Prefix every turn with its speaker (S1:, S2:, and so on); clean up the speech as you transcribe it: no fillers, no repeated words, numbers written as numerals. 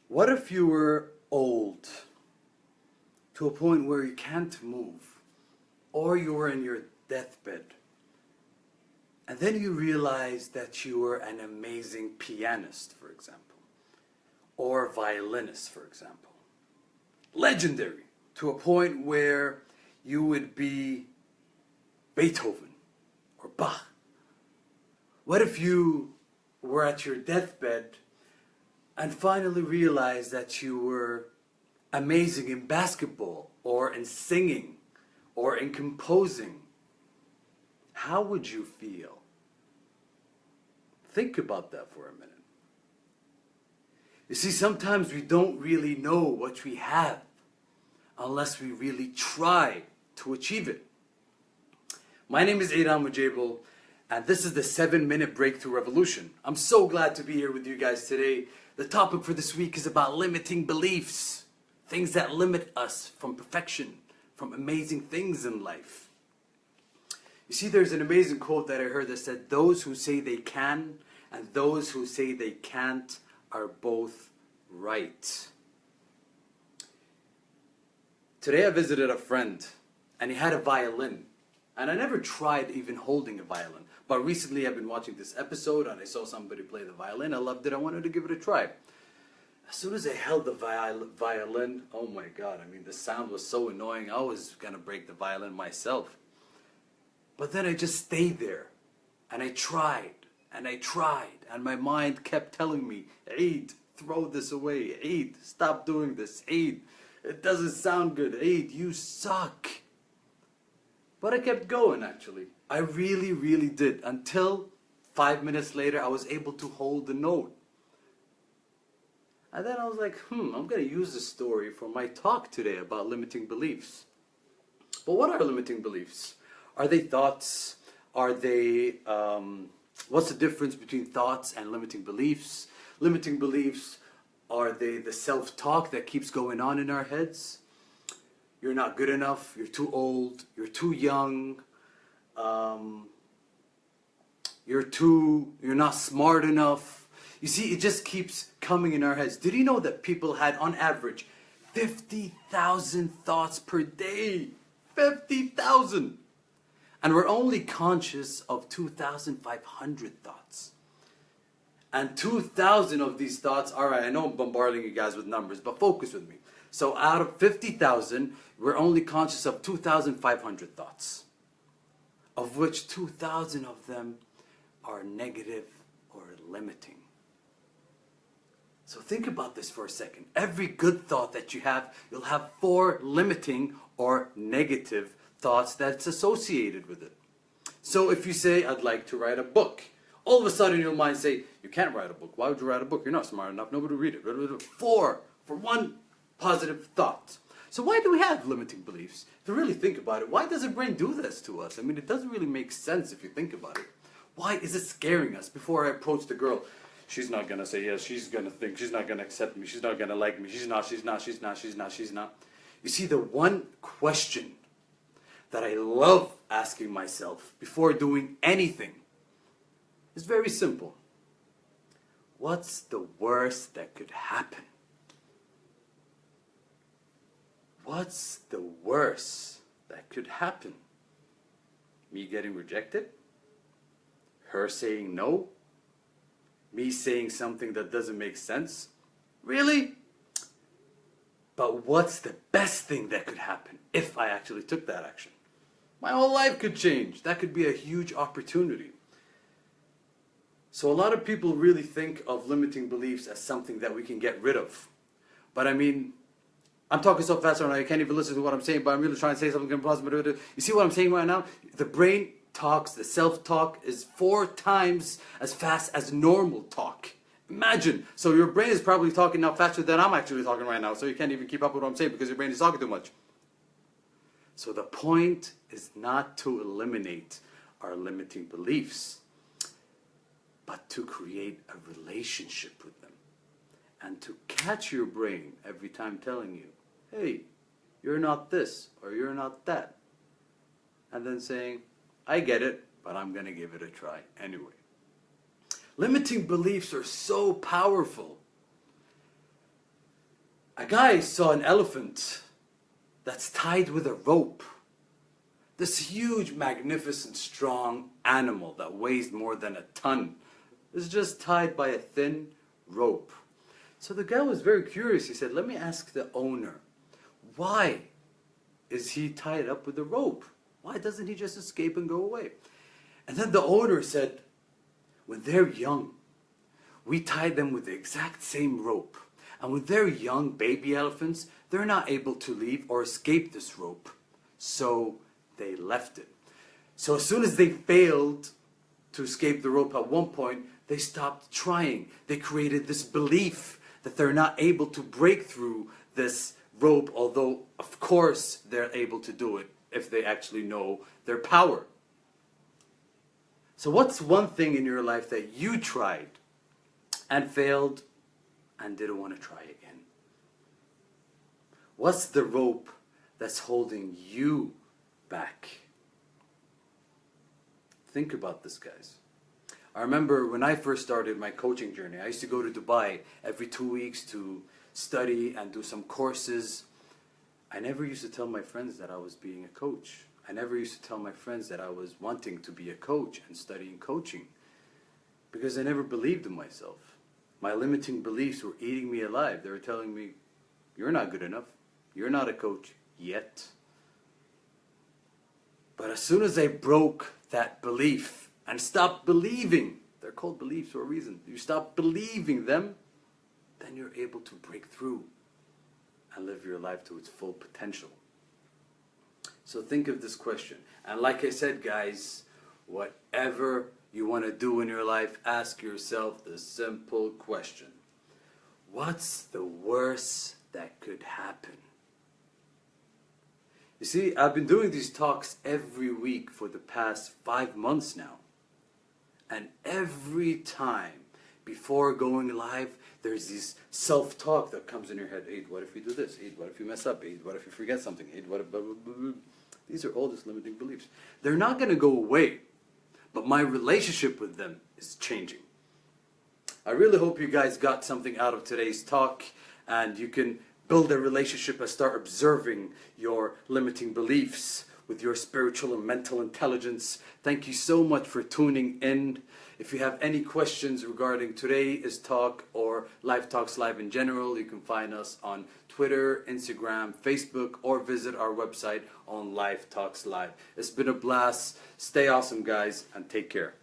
S1: What if you were old to a point where you can't move, or you were in your deathbed, and then you realized that you were an amazing pianist, for example, or violinist, for example, legendary to a point where you would be Beethoven or Bach? What if you were at your deathbed and finally realized that you were amazing in basketball or in singing or in composing? How would you feel? Think about that for a minute. You see, sometimes we don't really know what we have unless we really try to achieve it. My name is Eid Almujaibel, and this is the 7-Minute Breakthrough Revolution. I'm so glad to be here with you guys today. The topic for this week is about limiting beliefs, things that limit us from perfection, from amazing things in life. You see, there's an amazing quote that I heard that said, "Those who say they can and those who say they can't are both right." Today I visited a friend, and he had a violin. And I never tried even holding a violin. But recently I've been watching this episode and I saw somebody play the violin. I loved it. I wanted to give it a try. As soon as I held the violin, oh my God, I mean, the sound was so annoying. I was going to break the violin myself. But then I just stayed there. And I tried. And I tried. And my mind kept telling me, Eid, throw this away. Eid, stop doing this. Eid, it doesn't sound good. Eid, you suck. But I kept going, actually. I really did. Until 5 minutes later, I was able to hold the note. And then I was like, I'm going to use this story for my talk today about limiting beliefs. But what are limiting beliefs? Are they thoughts? Are they, what's the difference between thoughts and limiting beliefs? Limiting beliefs, are they the self-talk that keeps going on in our heads? You're not good enough, you're too old, you're too young, you're not smart enough. You see, it just keeps coming in our heads. Did you know that people had, on average, 50,000 thoughts per day? 50,000! And we're only conscious of 2,500 thoughts. And 2,000 of these thoughts, alright, I know I'm bombarding you guys with numbers, but focus with me. So out of 50,000, we're only conscious of 2,500 thoughts, of which 2,000 of them are negative or limiting. So think about this for a second. Every good thought that you have, you'll have 4 limiting or negative thoughts that's associated with it. So if you say, I'd like to write a book, all of a sudden your mind say, you can't write a book. Why would you write a book? You're not smart enough. Nobody will read it. 4 for one positive thought. So why do we have limiting beliefs? If you really think about it, why does the brain do this to us? I mean, it doesn't really make sense if you think about it. Why is it scaring us? Before I approach the girl, she's not going to say yes, she's going to think, she's not going to accept me, she's not going to like me, she's not. You see, the one question that I love asking myself before doing anything is very simple. What's the worst that could happen? What's the worst that could happen? Me getting rejected? Her saying no? Me saying something that doesn't make sense? Really? But what's the best thing that could happen if I actually took that action? My whole life could change. That could be a huge opportunity. So a lot of people really think of limiting beliefs as something that we can get rid of. But I mean, I'm talking so fast right now, you can't even listen to what I'm saying, but I'm really trying to say something positive. You see what I'm saying right now? The brain talks, the self-talk is 4 times as fast as normal talk. Imagine. So your brain is probably talking now faster than I'm actually talking right now, so you can't even keep up with what I'm saying because your brain is talking too much. So the point is not to eliminate our limiting beliefs, but to create a relationship with them. And to catch your brain every time telling you, hey, you're not this, or you're not that. And then saying, I get it, but I'm going to give it a try anyway. Limiting beliefs are so powerful. A guy saw an elephant that's tied with a rope. This huge, magnificent, strong animal that weighs more than a ton is just tied by a thin rope. So the guy was very curious. He said, let me ask the owner, why is he tied up with a rope? Why doesn't he just escape and go away? And then the owner said, when they're young, we tie them with the exact same rope. And when they're young baby elephants, they're not able to leave or escape this rope. So they left it. So as soon as they failed to escape the rope at one point, they stopped trying. They created this belief that they're not able to break through this rope, although of course they're able to do it if they actually know their power. So what's one thing in your life that you tried and failed and didn't want to try again? What's the rope that's holding you back? Think about this, guys. I remember when I first started my coaching journey, I used to go to Dubai every 2 weeks to study and do some courses. I never used to tell my friends that I was being a coach. I never used to tell my friends that I was wanting to be a coach and studying coaching, because I never believed in myself. My limiting beliefs were eating me alive. They were telling me, you're not good enough. You're not a coach yet. But as soon as I broke that belief and stopped believing, they're called beliefs for a reason. You stop believing them, then you're able to break through and live your life to its full potential. So think of this question. And like I said, guys, whatever you want to do in your life, ask yourself the simple question. What's the worst that could happen? You see, I've been doing these talks every week for the past 5 months now. And every time before going live, there's this self-talk that comes in your head. Eid, what if you do this? Eid, what if you mess up? Eid, what if you forget something? Eid, what if... Blah, blah, blah, blah. These are all just limiting beliefs. They're not going to go away, but my relationship with them is changing. I really hope you guys got something out of today's talk, and you can build a relationship and start observing your limiting beliefs with your spiritual and mental intelligence. Thank you so much for tuning in. If you have any questions regarding today's talk or Live Talks Live in general, you can find us on Twitter, Instagram, Facebook, or visit our website on Live Talks Live. It's been a blast. Stay awesome, guys, and take care.